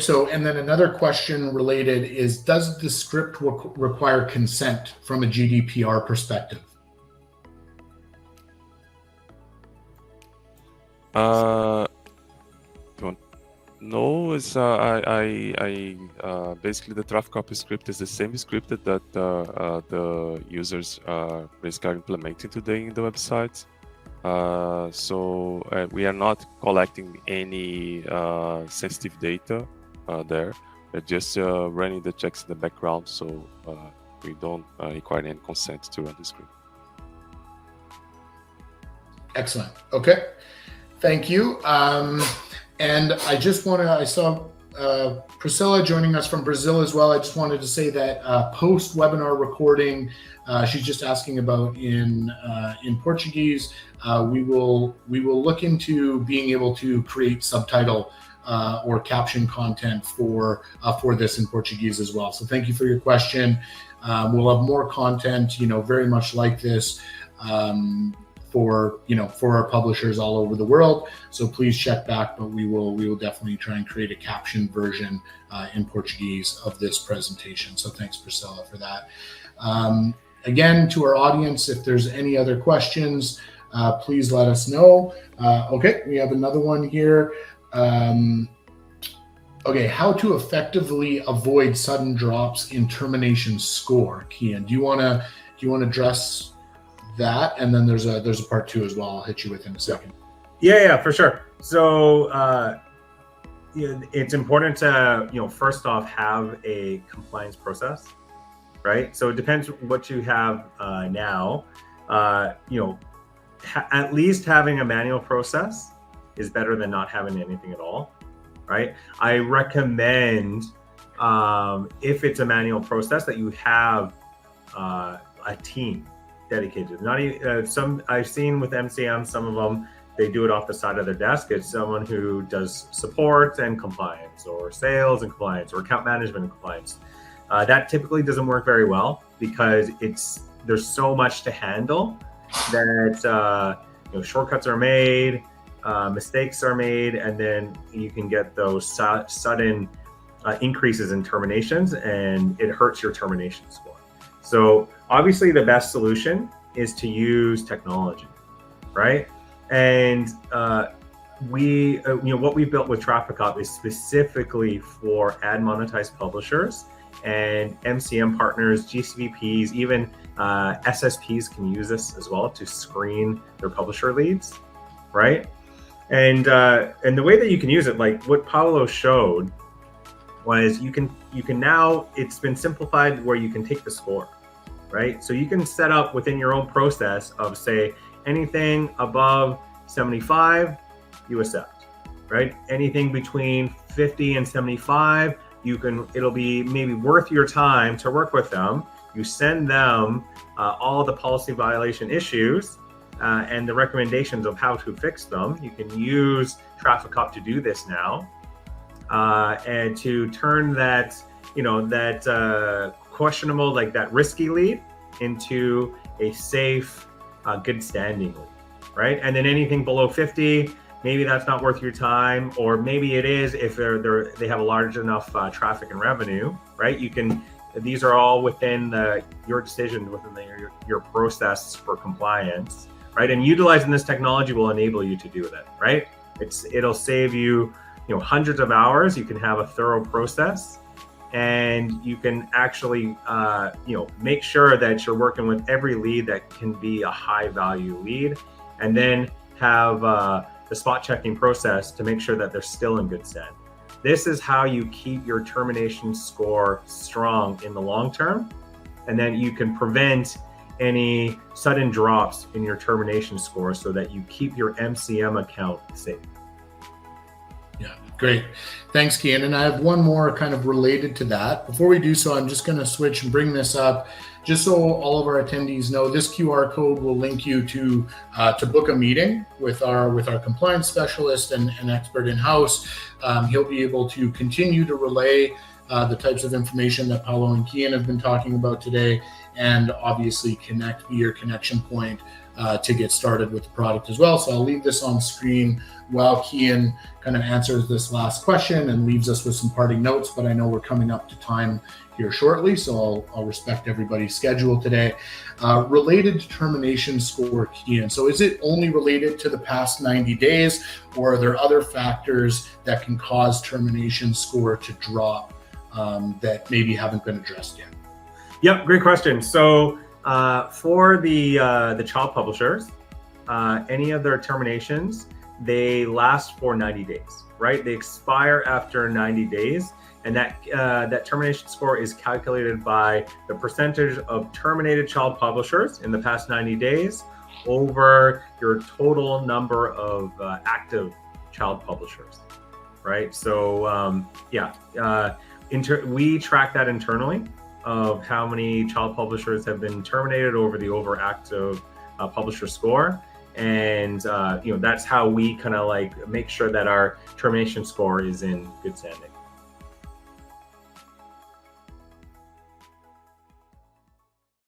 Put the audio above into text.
so, and then another question related is, does the script require consent from a GDPR perspective? No, it's basically the traffic copy script is the same script that the users basically are implementing today in the website. So we are not collecting any sensitive data there. We're just running the checks in the background, so we don't require any consent to run the script. Excellent. Okay. Thank you. And I just want to, I saw Priscilla joining us from Brazil as well. I just wanted to say that post-webinar recording, she's just asking about in Portuguese. We will look into being able to create subtitle or caption content for this in Portuguese as well. So thank you for your question. We'll have more content, very much like this. For our publishers all over the world. So please check back, but we will definitely try and create a captioned version in Portuguese of this presentation. So thanks, Priscilla, for that. Again, to our audience, if there's any other questions, please let us know. Okay, we have another one here. Okay, how to effectively avoid sudden drops in termination score. Kean, do you want to address that? And then there's a part two as well. I'll hit you with in a second. Yeah, for sure. So it's important to first off have a compliance process, right? So it depends what you have now. At least having a manual process is better than not having anything at all, right? I recommend if it's a manual process that you have a team dedicated. Not some I've seen with MCM, some of them they do it off the side of their desk. It's someone who does support and compliance, or sales and compliance, or account management and compliance. That typically doesn't work very well because there's so much to handle that shortcuts are made, mistakes are made, and then you can get those sudden increases in terminations, and it hurts your termination score. So obviously the best solution is to use technology, right? And what we built with TrafficUp is specifically for ad monetized publishers and MCM partners, GCVPs, even SSPs can use this as well to screen their publisher leads, right? And the way that you can use it, like what Paulo showed, was you can now, it's been simplified where you can take the score, right? So you can set up within your own process of, say, anything above 75, you accept, right? Anything between 50 and 75, it'll be maybe worth your time to work with them. You send them all the policy violation issues and the recommendations of how to fix them. You can use TrafficUp to do this now, and to turn that, that questionable, like that risky lead, into a safe, good standing lead, right? And then anything below 50, maybe that's not worth your time, or maybe it is if they have a large enough traffic and revenue, right? These are all within your decision, within your process for compliance, right? And utilizing this technology will enable you to do that, right? It'll save you, hundreds of hours. You can have a thorough process, and you can actually, make sure that you're working with every lead that can be a high value lead, and then have the spot checking process to make sure that they're still in good stand. This is how you keep your termination score strong in the long term, and then you can prevent any sudden drops in your termination score so that you keep your MCM account safe. Yeah, great. Thanks, Kean. And I have one more kind of related to that. Before we do so, I'm just going to switch and bring this up just so all of our attendees know. This QR code will link you to book a meeting with our compliance specialist and expert in-house. He'll be able to continue to relay the types of information that Paulo and Kean have been talking about today, and obviously connect via your connection point to get started with the product as well. So I'll leave this on screen while Kean kind of answers this last question and leaves us with some parting notes, but I know we're coming up to time here shortly, so I'll respect everybody's schedule today. Related to termination score, Kean. So is it only related to the past 90 days, or are there other factors that can cause termination score to drop that maybe haven't been addressed yet? Yep, great question. So for the child publishers, any of their terminations, they last for 90 days, right? They expire after 90 days. And that termination score is calculated by the percentage of terminated child publishers in the past 90 days over your total number of active child publishers, right? So we track that internally of how many child publishers have been terminated over the overactive publisher score. And that's how we kind of like make sure that our termination score is in good standing.